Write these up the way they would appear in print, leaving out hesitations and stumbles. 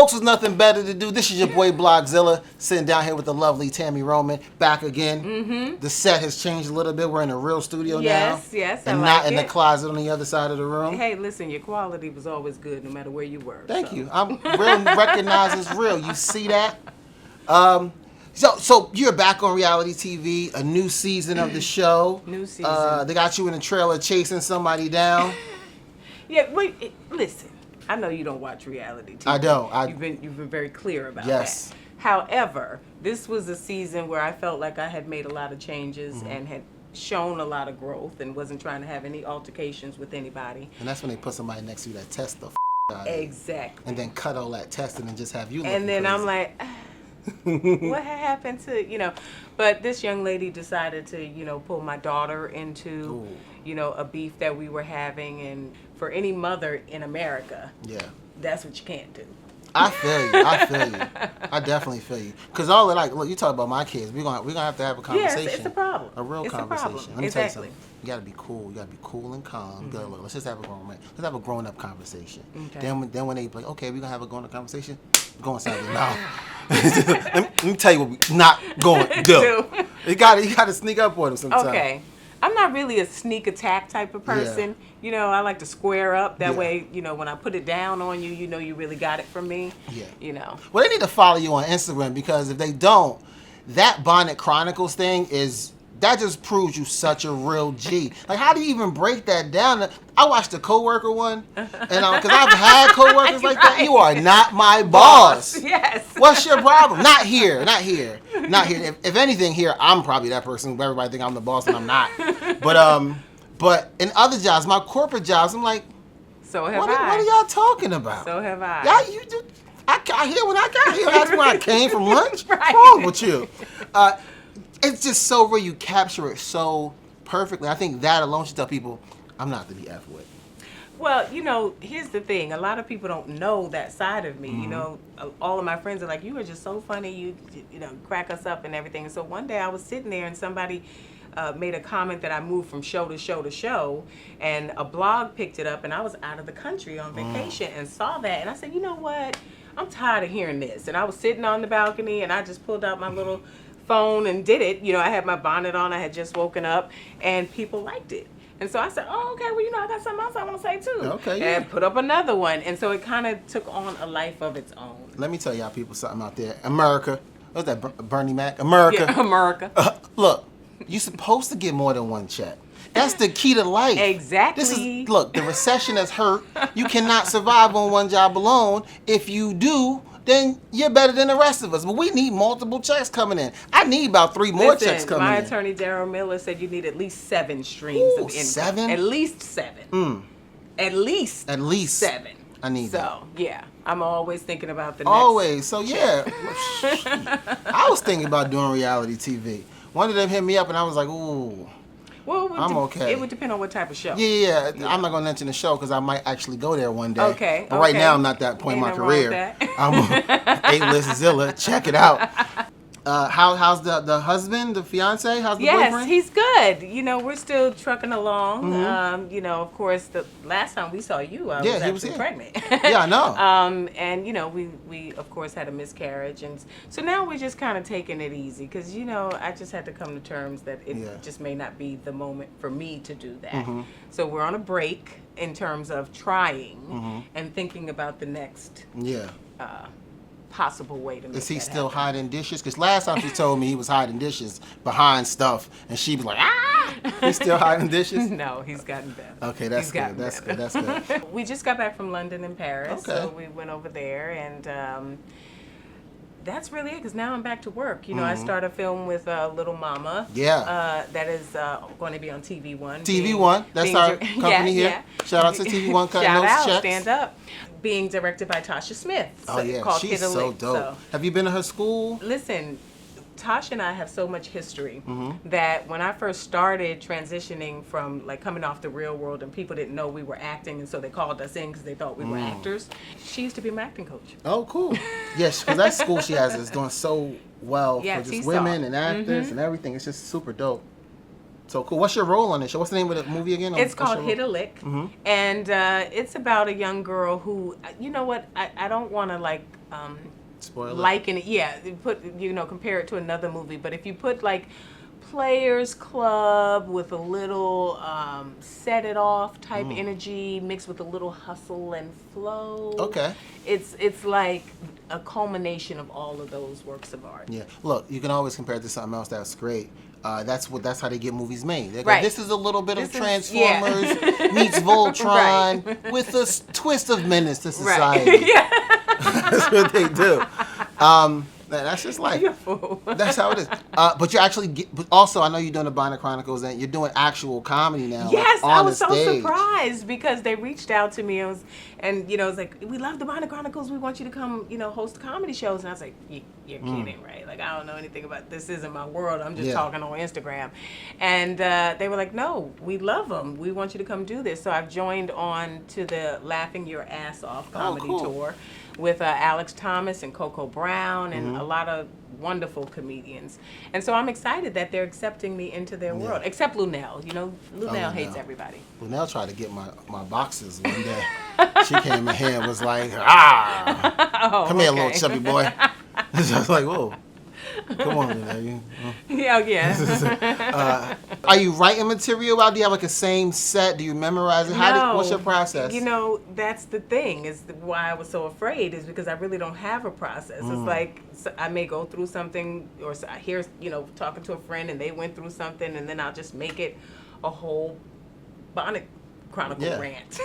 folks, with nothing better to do. This is your boy Xilla, sitting down here with the lovely Tami Roman, back again. Mm-hmm. The set has changed a little bit. We're in a real studio now. Yes, and not in the closet on the other side of the room. Hey, listen, your quality was always good, no matter where you were. Thank you. I'm real. Recognizes real. You see that? So you're back on reality TV, a new season of the show. New season. They got you in a trailer chasing somebody down. Yeah, wait. Listen, I know you don't watch reality TV. I don't. You've been very clear about yes. that. However, this was a season where I felt like I had made a lot of changes and had shown a lot of growth and wasn't trying to have any altercations with anybody. And that's when they put somebody next to you that tests the out of Exactly. you. And then cut all that testing and just have you. And then crazy. I'm like, what happened to But this young lady decided to pull my daughter into a beef that we were having, and for any mother in America, that's what you can't do. I feel you. I definitely feel you. Because look, you talk about my kids. We're gonna have to have a conversation. Yes, it's a problem. A real it's conversation. A problem. Let me tell you something. You gotta be cool. You gotta be cool and calm. Mm-hmm. Look, let's just have a grown up conversation. Okay. Then when they like, okay, we're gonna have a grown up conversation. Go inside your mouth. let me tell you what we're not going to do. You gotta sneak up on them sometimes. Okay. I'm not really a sneak attack type of person. Yeah. I like to square up. That way, when I put it down on you, you really got it from me. Yeah. Well, they need to follow you on Instagram, because if they don't, that Bonnet Chronicles thing that just proves you such a real G. Like, how do you even break that down? I watched the coworker one, and because I've had coworkers like that. You are not my boss. Yes. What's your problem? Not here. If anything, here I'm probably that person. Everybody think I'm the boss, and I'm not. But in other jobs, my corporate jobs, I'm like, so have what I. What are y'all talking about? So have I. I got here when I got here. That's when I came from lunch. Right. What's wrong with you? It's just so real. You capture it so perfectly. I think that alone should tell people, I'm not to be F with. Well, here's the thing. A lot of people don't know that side of me. Mm-hmm. All of my friends are like, you are just so funny. You crack us up and everything. And so one day I was sitting there and somebody made a comment that I moved from show to show to show, and a blog picked it up, and I was out of the country on vacation and saw that, and I said, you know what? I'm tired of hearing this. And I was sitting on the balcony, and I just pulled out my little phone and did it. I had my bonnet on. I had just woken up, and people liked it. And so I said, oh, okay, well, I got something else I want to say, too. Okay, yeah. And put up another one. And so it kind of took on a life of its own. Let me tell y'all people something out there. America. What's that, Bernie Mac? America. Yeah, America. Look, you're supposed to get more than one check. That's the key to life. Exactly. Look, the recession has hurt. You cannot survive on one job alone. If you do, then you're better than the rest of us. But we need multiple checks coming in. I need about 3 more checks coming in. My attorney, Daryl Miller, said you need at least 7 streams of income. 7? At least 7. At least 7. I need that. So, yeah. I'm always thinking about the next. Always. So, yeah. I was thinking about doing reality TV. One of them hit me up, and I was like, ooh. Well, I'm okay. It would depend on what type of show. Yeah. I'm not going to mention the show because I might actually go there one day. Okay. But right now, I'm not at that point in my career. I'm A-list Xilla. Check it out. How's the husband, the fiance? How's the boyfriend? Yes, he's good. We're still trucking along. Mm-hmm. Of course, the last time we saw you, I was actually pregnant. Yeah, I know. And we of course had a miscarriage, and so now we're just kind of taking it easy because I just had to come to terms that it just may not be the moment for me to do that. Mm-hmm. So we're on a break in terms of trying and thinking about the next. Yeah. Possible way to make Is he that still happen. hiding dishes? Because last time she told me he was hiding dishes behind stuff, and she was like, ah! He's still hiding dishes? No, he's gotten better. Okay, that's good. That's good. We just got back from London and Paris, okay. So we went over there, and that's really it, because now I'm back to work. I started a film with Little Mama. Yeah. That is going to be on TV1. TV1, that's our company here. Yeah. Shout out to TV1, cutting those checks. Stand up. Being directed by Tasha Smith. Oh, yeah, called she's so dope. So, have you been to her school? Listen, Tasha and I have so much history that when I first started transitioning from coming off the real world and people didn't know we were acting, and so they called us in because they thought we were actors, she used to be my acting coach. Oh, cool. Yes, because that school she has is doing so well for just women and actors and everything. It's just super dope. So cool. What's your role on this show? What's the name of the movie again? It's called Hit a Lick, and it's about a young girl who, I don't want to Spoiler. liken it. Yeah, compare it to another movie. But if you put like Players Club with a little set it off type energy mixed with a little hustle and flow. Okay. It's like a culmination of all of those works of art. Yeah. Look, you can always compare it to something else that's great. That's how they get movies made. They go, Right. this is a little bit of This is- Transformers meets Voltron Right. with a twist of menace to Right. society. Yeah. That's what they do. That's just life. You're a fool. That's how it is. But you actually but also, I know you're doing the Bonnet Chronicles and you're doing actual comedy now. Yes, like, I on was the so stage. surprised because they reached out to me and it was like, we love the Bonnet Chronicles. We want you to come, host comedy shows. And I was like, you're kidding, right? Like, I don't know anything about this. Isn't my world. I'm just talking on Instagram. And they were like, no, we love them. We want you to come do this. So I've joined on to the Laughing Your Ass Off comedy tour with Alex Thomas and Coco Brown and a lot of wonderful comedians. And so I'm excited that they're accepting me into their world. Except Lunel. Lunel hates everybody. Lunel tried to get my boxes one day. She came in here and was like, come here, little chubby boy. I was like, whoa. Come on, Lunel. Yeah. Are you writing material out? Do you have like a same set? Do you memorize it? What's your process? That's the thing. Is why I was so afraid is because I really don't have a process. It's like I may go through something or I hear, talking to a friend and they went through something and then I'll just make it a whole Bonnet Chronicle rant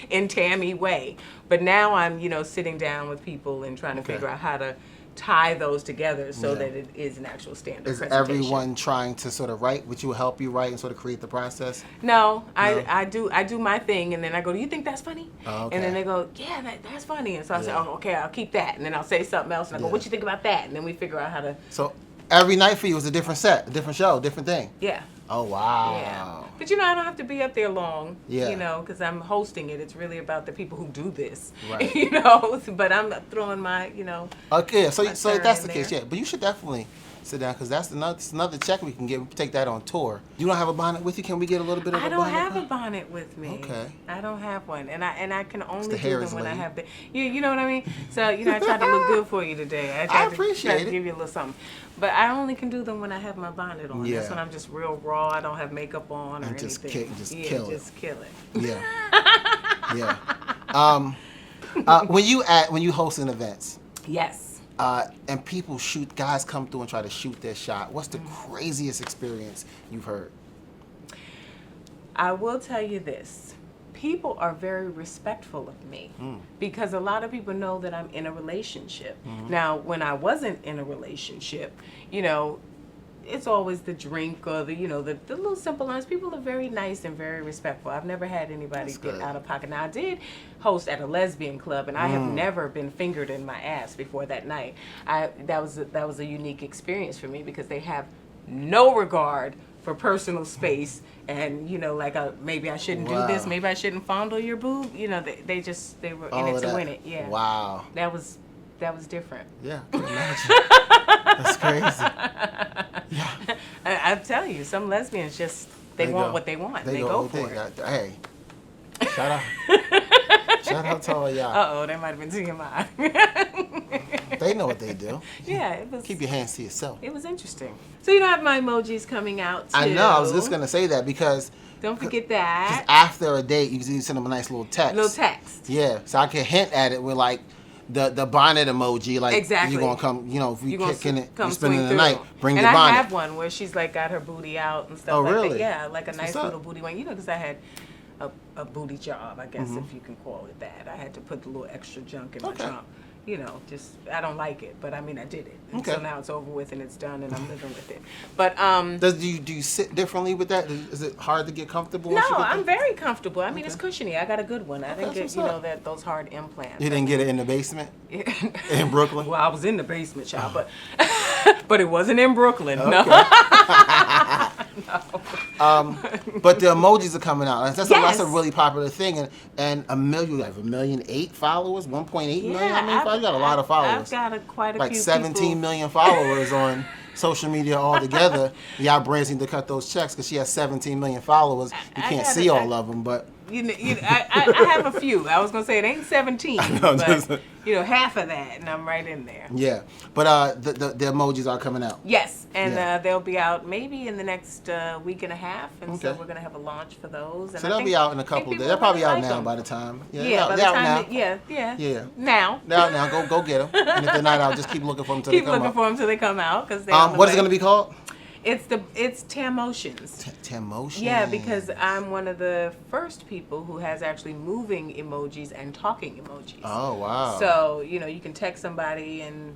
in Tami way. But now I'm, sitting down with people and trying to figure out how to tie those together so that it is an actual standard presentation. Everyone trying to sort of write? Would you help you write and sort of create the process? No. I do my thing and then I go, do you think that's funny? Oh, okay. And then they go, yeah, that's funny. And so I say, oh, okay, I'll keep that. And then I'll say something else and I go, what you think about that? And then we figure out how to. So every night for you is a different set, a different show, a different thing? Yeah. Oh, wow. Yeah. But I don't have to be up there long, Yeah. because I'm hosting it. It's really about the people who do this, Right. But I'm throwing my, Okay, so if that's the in case, there. yeah. But you should definitely sit down because that's another check we can get. Take that on tour. You don't have a bonnet with you? Can we get a little bit of a bonnet? I don't have a bonnet with me. Okay. I don't have one, and I can only the do hair them is when I late. have the. You know what I mean? So I tried to look good for you today. I appreciate tried it. to give you a little something, but I only can do them when I have my bonnet on. Yeah. That's when I'm just real raw. I don't have makeup on or And just anything. kill it. Just kill it. Yeah. Yeah. When you hosting events, Yes. and guys come through and try to shoot their shot, what's the craziest experience you've heard? I will tell you this. People are very respectful of me because a lot of people know that I'm in a relationship. Now, when I wasn't in a relationship, it's always the drink or the little simple lines. People are very nice and very respectful. I've never had anybody get out of pocket. Now, I did host at a lesbian club, and I have never been fingered in my ass before that night. That was a unique experience for me because they have no regard for personal space, and maybe I shouldn't do this, maybe I shouldn't fondle your boob. They were in it to win it. Yeah. Wow. That was different. Yeah. I can imagine. That's crazy. Yeah. I'm telling you, some lesbians they want what they want. They go for it. Hey, shout out. Shout out to all y'all. Uh-oh, that might have been TMI. They know what they do. Yeah, it was. Keep your hands to yourself. It was interesting. So I have my emojis coming out too. I know. I was just gonna say that because don't forget that. After a date, you send them a nice little text. Yeah, so I can hint at it with like the bonnet emoji. Like exactly. You're gonna come. If you kicking it, you're come spending the through. night. Bring and your bonnet. I have one where she's like got her booty out and stuff. Oh, like really? that. Yeah, like a That's nice little booty one. Because I had a booty job, I guess if you can call it that. I had to put the little extra junk in my trunk. I don't like it, but I did it. And so now it's over with and it's done and I'm living with it. But do you sit differently with that? Is it hard to get comfortable? No, I'm very comfortable. It's cushiony. I got a good one. I didn't get those hard implants. You didn't get it in the basement in Brooklyn? Well, I was in the basement, child, but it wasn't in Brooklyn. Okay. No. No. But the emojis are coming out. That's a really popular thing, and 1,000,008 followers, 1.8 million. How many followers? You got a lot of followers. I've got quite a like few 17 million followers on social media altogether. Y'all brands need to cut those checks because she has 17 million followers. You can't see all of them, but I have a few. I was gonna say it ain't 17, know, but half of that, and I'm right in there. Yeah, but the emojis are coming out. Yes, and Yeah. they'll be out maybe in the next week and a half, and so Okay. we're gonna have a launch for those. And So they'll be out in a couple of days. They're probably out now by the time. Yeah, by the they're out time. now. Yeah. Now. Now, go get them. And if they're not out, just keep looking for them till Keep they come looking out. for them till they come out, because What is it going to be called? It's Tamotions. Tamotions. Yeah, because I'm one of the first people who has actually moving emojis and talking emojis. Oh, wow. So, you can text somebody and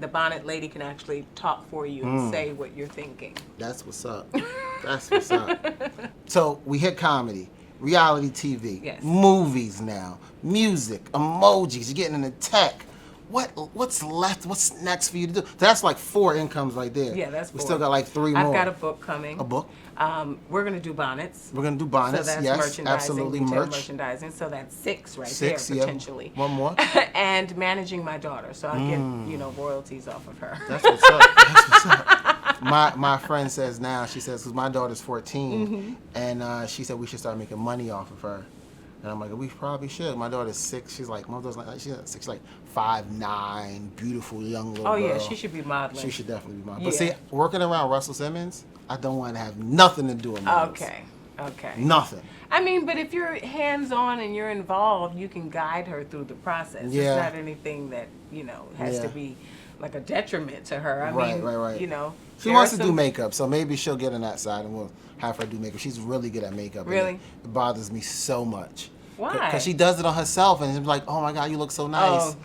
the bonnet lady can actually talk for you and say what you're thinking. That's what's up. That's what's up. So we hit comedy, reality TV, Yes. movies now, music, emojis, you're getting into tech. What's left? What's next for you to do? That's like 4 incomes right there. Yeah, that's 4. We still got like 3 more. I've got a book coming. A book? We're going to do bonnets. We're going to do bonnets. So that's yes, merchandising, absolutely. retail Merch. merchandising. So that's 6 right 6, there, yeah. potentially. One more. And managing my daughter. So I get, royalties off of her. That's what's up. That's what's up. My friend says now, she says, because my daughter's 14, and she said we should start making money off of her. And I'm like, we probably should. My daughter's 6. She's like, my daughter's like, she's 6, she's like 5'9", beautiful young little girl. Oh, yeah, she should be modeling. She should definitely be modeling. Yeah. But see, working around Russell Simmons, I don't want to have nothing to do with models. Okay. Nothing. I mean, but if you're hands-on and you're involved, you can guide her through the process. Yeah. It's not anything that, has to be like a detriment to her. I Right, mean, right. She there wants are to do some- makeup, so maybe she'll get on that side and we'll have her do makeup. She's really good at makeup. and Really? It bothers me so much. Why? Because she does it on herself, and it's like, oh my God, you look so nice. Oh,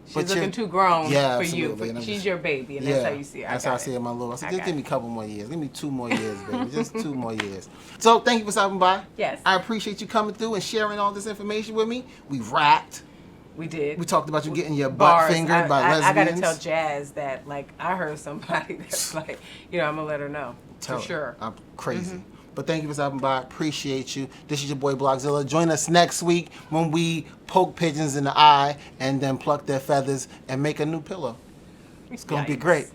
she's looking too grown Yeah, for you. absolutely. And I'm She's just- your baby, and that's how you see her. That's how I see it, my little. I said, I just got give me it. a couple more years. Give me 2 more years, baby. Just 2 more years. So thank you for stopping by. Yes. I appreciate you coming through and sharing all this information with me. We rapped. We did. We talked about you getting your butt Bars. fingered by I lesbians. gotta tell Jazz that, like, I heard somebody that's like, I'm gonna let her know. Tell for her. sure. I'm crazy. But thank you for stopping by. Appreciate you. This is your boy Blockzilla. Join us next week when we poke pigeons in the eye and then pluck their feathers and make a new pillow. It's going to be Yikes. great.